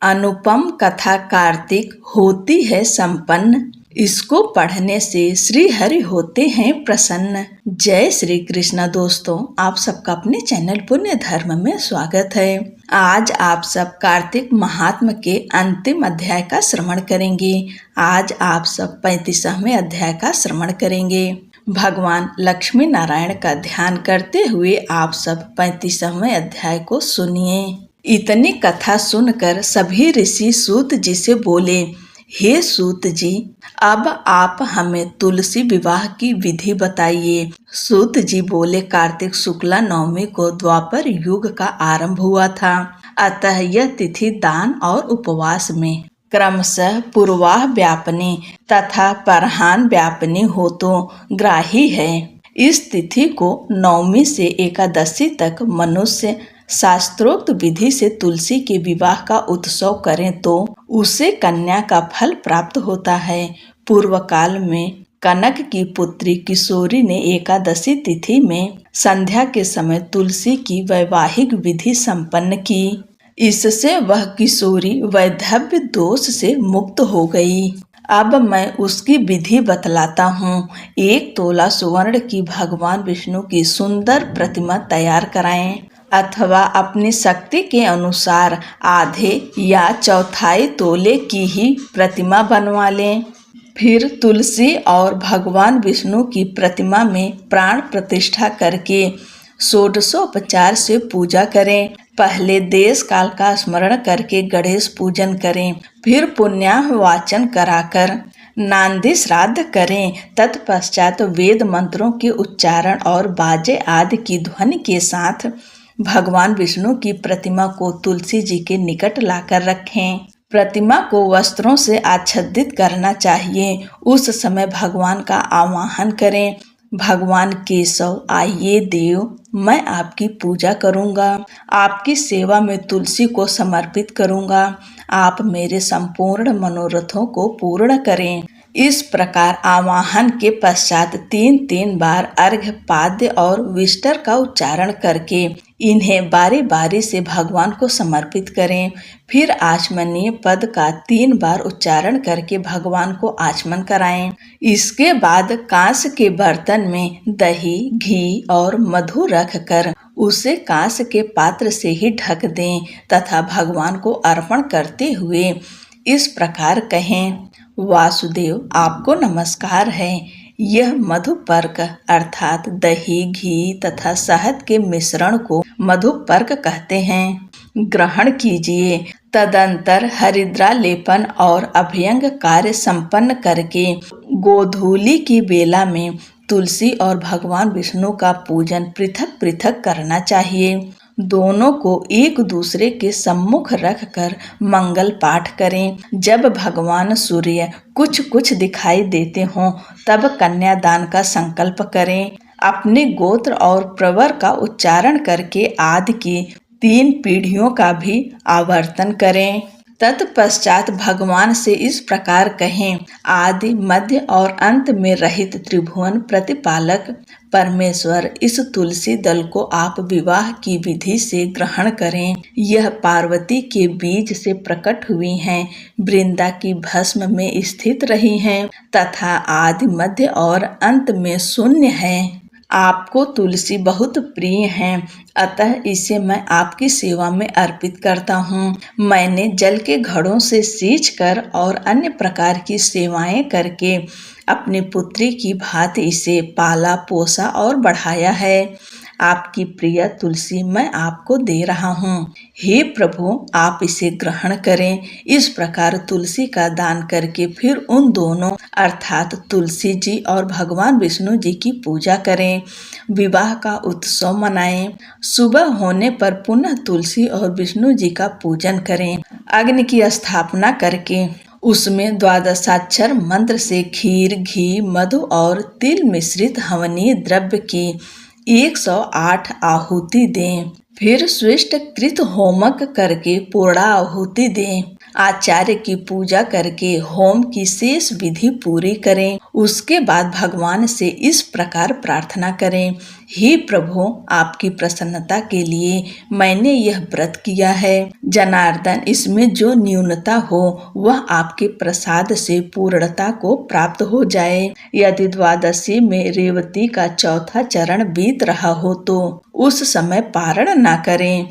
अनुपम कथा कार्तिक होती है संपन्न। इसको पढ़ने से श्री हरि होते हैं प्रसन्न। जय श्री कृष्ण। दोस्तों, आप सबका अपने चैनल पुण्य धर्म में स्वागत है। आज आप सब कार्तिक महात्म के अंतिम अध्याय का श्रवण करेंगे। आज आप सब 35वें अध्याय का श्रवण करेंगे। भगवान लक्ष्मी नारायण का ध्यान करते हुए आप सब 35वें अध्याय को सुनिए। इतनी कथा सुनकर सभी ऋषि सूत जी से बोले, हे सूत जी, अब आप हमें तुलसी विवाह की विधि बताइए। सूत जी बोले, कार्तिक शुक्ला नवमी को द्वापर युग का आरंभ हुआ था, अतः यह तिथि दान और उपवास में क्रमशः पूर्वाह व्यापनी तथा परहान व्यापनी हो तो ग्राही है। इस तिथि को नवमी से एकादशी तक मनुष्य शास्त्रोक्त विधि से तुलसी के विवाह का उत्सव करें तो उसे कन्या का फल प्राप्त होता है। पूर्व काल में कनक की पुत्री किशोरी ने एकादशी तिथि में संध्या के समय तुलसी की वैवाहिक विधि संपन्न की। इससे वह किशोरी वैधव्य दोष से मुक्त हो गई। अब मैं उसकी विधि बतलाता हूँ। 1 तोला सुवर्ण की भगवान विष्णु की सुंदर प्रतिमा तैयार कराएं अथवा अपनी शक्ति के अनुसार आधे या चौथाई तोले की ही प्रतिमा बनवा लें। फिर तुलसी और भगवान विष्णु की प्रतिमा में प्राण प्रतिष्ठा करके षोडशोपचार से पूजा करें। पहले देश काल का स्मरण करके गणेश पूजन करें, फिर पुण्याह वाचन कराकर नांदी श्राद्ध करें। तत्पश्चात वेद मंत्रों के उच्चारण और बाजे आदि की ध्वनि के साथ भगवान विष्णु की प्रतिमा को तुलसी जी के निकट लाकर रखें। प्रतिमा को वस्त्रों से आच्छादित करना चाहिए। उस समय भगवान का आवाहन करें, भगवान केशव आइए देव, मैं आपकी पूजा करूंगा, आपकी सेवा में तुलसी को समर्पित करूंगा, आप मेरे संपूर्ण मनोरथों को पूर्ण करें। इस प्रकार आवाहन के पश्चात 3 बार अर्घ्य पाद्य और विष्टर का उच्चारण करके इन्हें बारी बारी से भगवान को समर्पित करें। फिर आचमनीय पद का 3 बार उच्चारण करके भगवान को आचमन कराएं। इसके बाद कांस के बर्तन में दही, घी और मधु रखकर उसे कांस के पात्र से ही ढक दें तथा भगवान को अर्पण करते हुए इस प्रकार कहें, वासुदेव, आपको नमस्कार है। यह मधुपर्क अर्थात दही, घी तथा शहद के मिश्रण को मधुपर्क कहते हैं, ग्रहण कीजिए। तदंतर हरिद्रा लेपन और अभ्यंग कार्य संपन्न करके गोधूली की बेला में तुलसी और भगवान विष्णु का पूजन पृथक पृथक करना चाहिए। दोनों को एक दूसरे के सम्मुख रखकर मंगल पाठ करें। जब भगवान सूर्य कुछ कुछ दिखाई देते हों तब कन्यादान का संकल्प करें। अपने गोत्र और प्रवर का उच्चारण करके आदि की 3 पीढ़ियों का भी आवर्तन करें। तत्पश्चात भगवान से इस प्रकार कहें, आदि मध्य और अंत में रहित त्रिभुवन प्रतिपालक परमेश्वर, इस तुलसी दल को आप विवाह की विधि से ग्रहण करें। यह पार्वती के बीज से प्रकट हुई हैं, वृंदा की भस्म में स्थित रही हैं तथा आदि मध्य और अंत में शून्य है। आपको तुलसी बहुत प्रिय है, अतः इसे मैं आपकी सेवा में अर्पित करता हूँ। मैंने जल के घड़ों से सींचकर और अन्य प्रकार की सेवाएं करके अपनी पुत्री की भांति इसे पाला पोसा और बढ़ाया है। आपकी प्रिय तुलसी मैं आपको दे रहा हूँ। हे प्रभु, आप इसे ग्रहण करें। इस प्रकार तुलसी का दान करके फिर उन दोनों अर्थात तुलसी जी और भगवान विष्णु जी की पूजा करें। विवाह का उत्सव मनाएं। सुबह होने पर पुनः तुलसी और विष्णु जी का पूजन करें। अग्नि की स्थापना करके उसमें द्वादशाक्षर मंत्र से खीर, घी, मधु और तिल मिश्रित हवनीय द्रव्य की 108 आहुति दें। फिर स्विष्ट कृत होमक करके पूर्णाहुति दें। आचार्य की पूजा करके होम की शेष विधि पूरी करें। उसके बाद भगवान से इस प्रकार प्रार्थना करें, हे प्रभु, आपकी प्रसन्नता के लिए मैंने यह व्रत किया है। जनार्दन, इसमें जो न्यूनता हो वह आपके प्रसाद से पूर्णता को प्राप्त हो जाए। यदि द्वादशी में रेवती का चौथा चरण बीत रहा हो तो उस समय पारण न करें।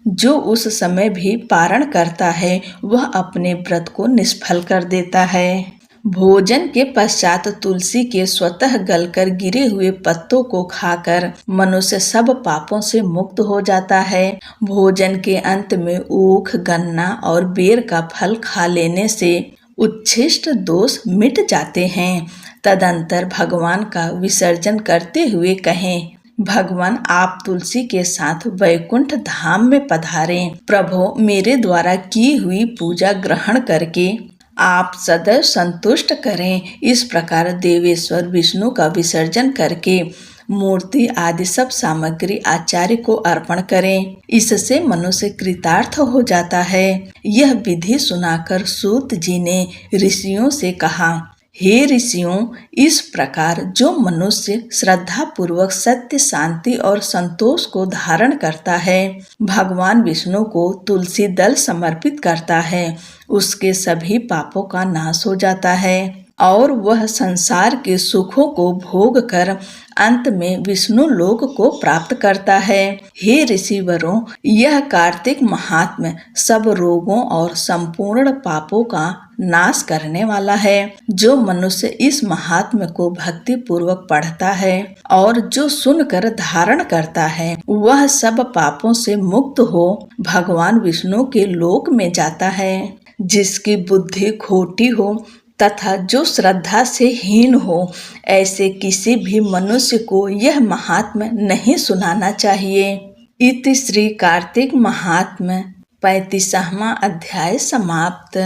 जो उस समय भी पारण करता है वह अपने व्रत को निष्फल कर देता है। भोजन के पश्चात तुलसी के स्वतः गलकर गिरे हुए पत्तों को खाकर मनुष्य सब पापों से मुक्त हो जाता है। भोजन के अंत में ऊख, गन्ना और बेर का फल खा लेने से उच्छिष्ट दोष मिट जाते हैं। तदंतर भगवान का विसर्जन करते हुए कहें, भगवान, आप तुलसी के साथ वैकुंठ धाम में पधारें। प्रभु, मेरे द्वारा की हुई पूजा ग्रहण करके आप सदैव संतुष्ट करें। इस प्रकार देवेश्वर विष्णु का विसर्जन करके मूर्ति आदि सब सामग्री आचार्य को अर्पण करें। इससे मनुष्य कृतार्थ हो जाता है। यह विधि सुनाकर सूत जी ने ऋषियों से कहा, हे ऋषियों, इस प्रकार जो मनुष्य श्रद्धा पूर्वक सत्य, शांति और संतोष को धारण करता है, भगवान विष्णु को तुलसी दल समर्पित करता है, उसके सभी पापों का नाश हो जाता है और वह संसार के सुखों को भोग कर अंत में विष्णु लोक को प्राप्त करता है। हे ऋषिवरों, यह कार्तिक महात्म्य सब रोगों और संपूर्ण पापों का नाश करने वाला है। जो मनुष्य इस महात्म्य को भक्ति पूर्वक पढ़ता है और जो सुनकर धारण करता है, वह सब पापों से मुक्त हो भगवान विष्णु के लोक में जाता है। जिसकी बुद्धि खोटी हो तथा जो श्रद्धा से हीन हो, ऐसे किसी भी मनुष्य को यह महात्म्य नहीं सुनाना चाहिए। इति श्री कार्तिक महात्म्य 35वां अध्याय समाप्त।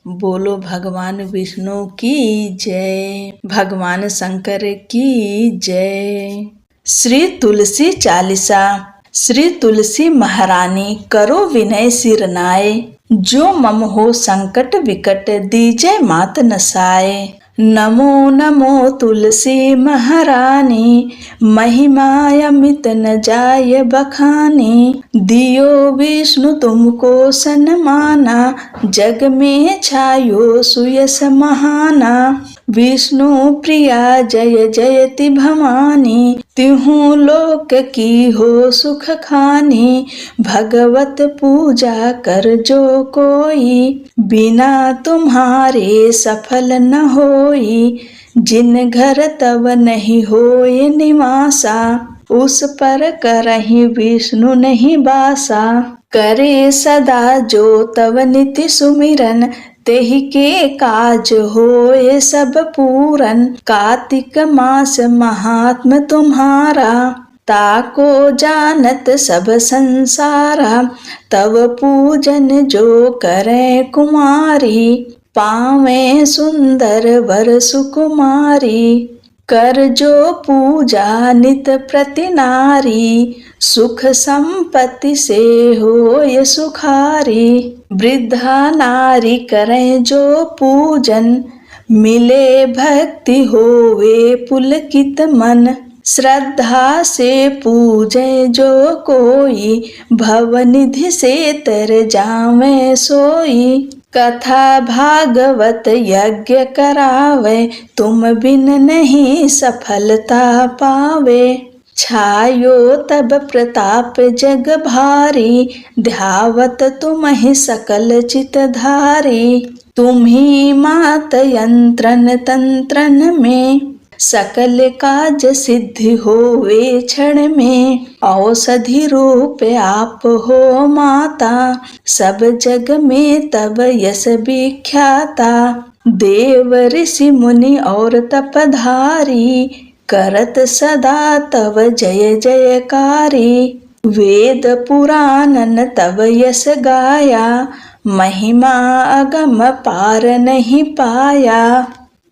बोलो भगवान विष्णु की जय, भगवान शंकर की जय। श्री तुलसी चालीसा। श्री तुलसी महारानी करो विनय सिर नाय, जो मम हो संकट विकट दीजय मात नसाए। नमो नमो तुलसी महारानी, महिमा अमित न जाय बखानी। दियो विष्णु तुमको सन्माना, जग में छायो सुयस महाना। विष्णु प्रिया जय जयति भवानी, तिहु लोक की हो सुख खानी। भगवत पूजा कर जो कोई, बिना तुम्हारे सफल न होई। जिन घर तब नहीं होए निवासा, उस पर करहि विष्णु नहीं बासा। करे सदा जो तब नित्य सुमिरन, तेहि के काज होए सब पूरन। कार्तिक मास महात्म तुम्हारा, ताको जानत सब संसारा। तब पूजन जो करे कुमारी, पावे सुंदर वर सुकुमारी। कर जो पूजा नित प्रति नारी, सुख संपत्ति से होय सुखारी। वृद्धा नारी करें जो पूजन, मिले भक्ति होवे पुलकित मन। श्रद्धा से पूजे जो कोई, भवनिधि से तर जावे सोई। कथा भागवत यज्ञ करावे, तुम बिन नहीं सफलता पावे। छायो तब प्रताप जग भारी, ध्यावत तुम ही सकल चित धारी। तुम ही मात यंत्रन तंत्रन में, सकल काज सिद्धि होवे क्षण में। औषधि रूप आप हो माता, सब जग में तब यश विख्याता। देव ऋषि मुनि और तपधारी, करत सदा तब जय जयकारी। वेद पुराणन तब यश गाया, महिमा अगम पार नहीं पाया।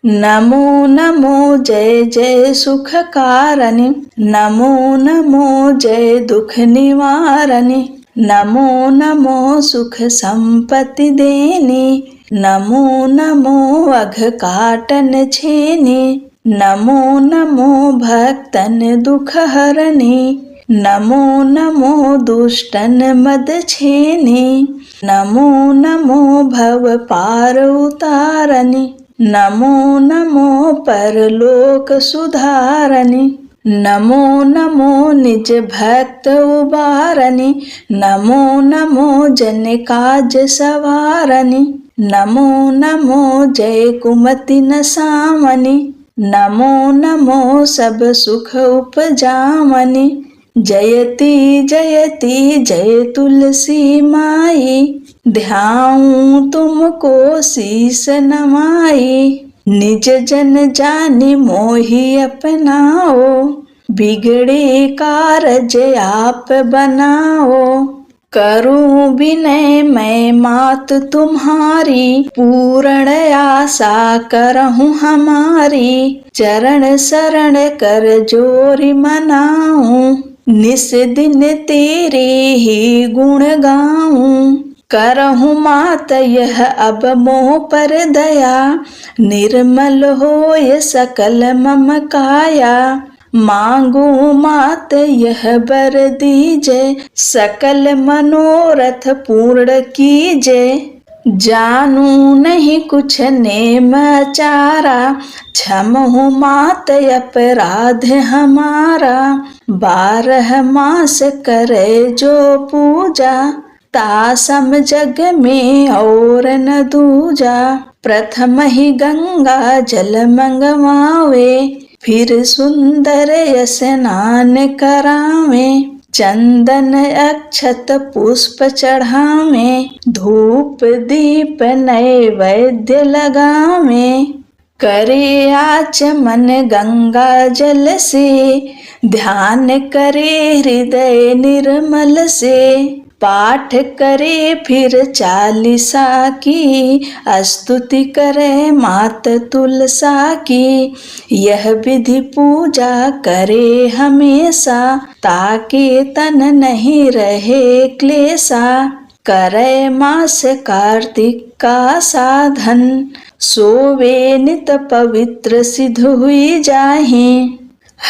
नमो नमो जय जय सुख कारणी, नमो नमो जय दुख निवारणी। नमो नमो सुख संपत्ति देनी, नमो नमो अघ काटन छेनी, नमो नमो भक्तन दुख हरनी, नमो नमो दुष्टन मद छेनी, नमो नमो भव पार उतारनी, नमो नमो परलोक सुधारनी, नमो नमो निज भक्त उबारनी, नमो नमो जन काज सवारनी, नमो नमो जय कुमति नसामनी, नमो नमो सब सुख उपजामनी, जयति जयति जय तुलसी माई, ध्याऊं तुमको शीस नमाई, निज जन जानि मोहि अपनाओ, बिगड़े कारज आप बनाओ, करूं विनय मैं मात तुम्हारी, पूर्ण आशा करहूं हमारी, चरण शरण कर जोरि मनाऊं, निस दिन तेरे ही गुण गाऊं, करहूं मात यह अब मोह पर दया, निर्मल होय सकल मम काया, मांगू मात यह बर दीजे, सकल मनोरथ पूर्ण कीजे, जानू नहीं कुछ नेम आचारा, क्षमहु मात अपराध हमारा, 12 मास करे जो पूजा, तासम जग में और न दूजा, प्रथम ही गंगा जल मंगवावे, फिर सुंदर स्नान करावे, चंदन अक्षत पुष्प चढ़ावे, धूप दीप नैवेद्य लगावे, करे आचमन गंगा जल से, ध्यान करे हृदय निर्मल से, पाठ करे फिर 40 की, स्तुति करे मात तुलसा की, यह विधि पूजा करे हमेशा, ताकि तन नहीं रहे क्लेशा, करे मास कार्तिक का साधन, सोवे नित पवित्र सिद्ध हुई जाहि,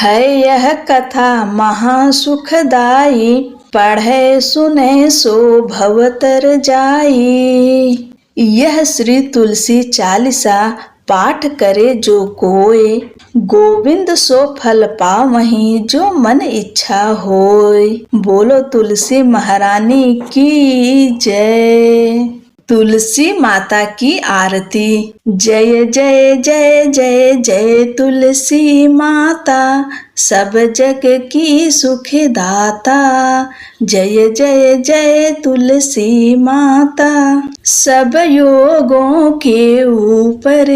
है यह कथा महासुखदाई, पढ़े सुने सो भवतर जाई। यह श्री तुलसी चालीसा पाठ करे जो कोय, गोविंद सो फल पावहीं जो मन इच्छा होय। बोलो तुलसी महारानी की जय। तुलसी माता की आरती। जय जय जय जय जय तुलसी माता, सब जग की सुखदाता। जय जय जय तुलसी माता, सब योगों के ऊपर,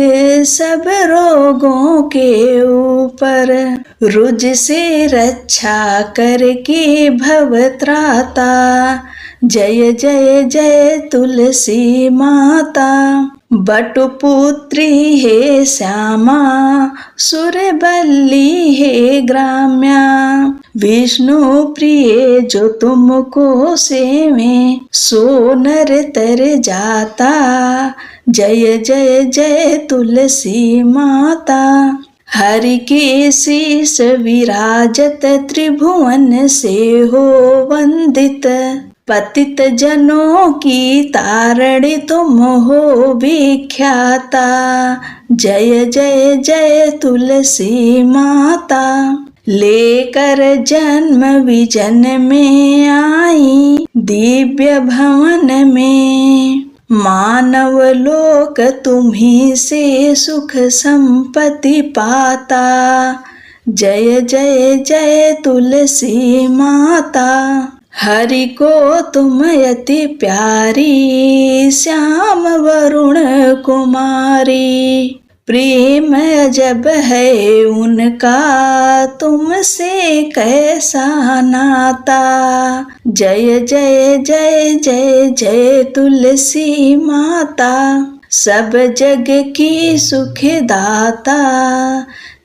सब रोगों के ऊपर, रुज से रक्षा करके भव त्राता। जय जय जय तुलसी माता, बटुपुत्री हे श्यामा, सुरबल्ली हे ग्राम्या, विष्णु प्रिय जो तुमको सेवे, सो नर तर जाता। जय जय जय तुलसी माता, हरि के शीस विराजत, त्रिभुवन से हो वंदित, पतित जनों की तारणी तुम हो विख्याता। जय जय जय तुलसी माता, लेकर जन्म विजन में आई, दिव्य भवन में, मानव लोक तुम्ही से सुख संपत्ति पाता। जय जय जय तुलसी माता, हरि को तुम अति प्यारी, श्याम वरुण कुमारी, प्रेम अजब है उनका तुमसे कैसा नाता। जय जय जय जय जय तुलसी माता, सब जग की सुखदाता।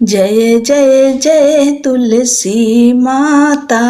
जय जय जय तुलसी माता।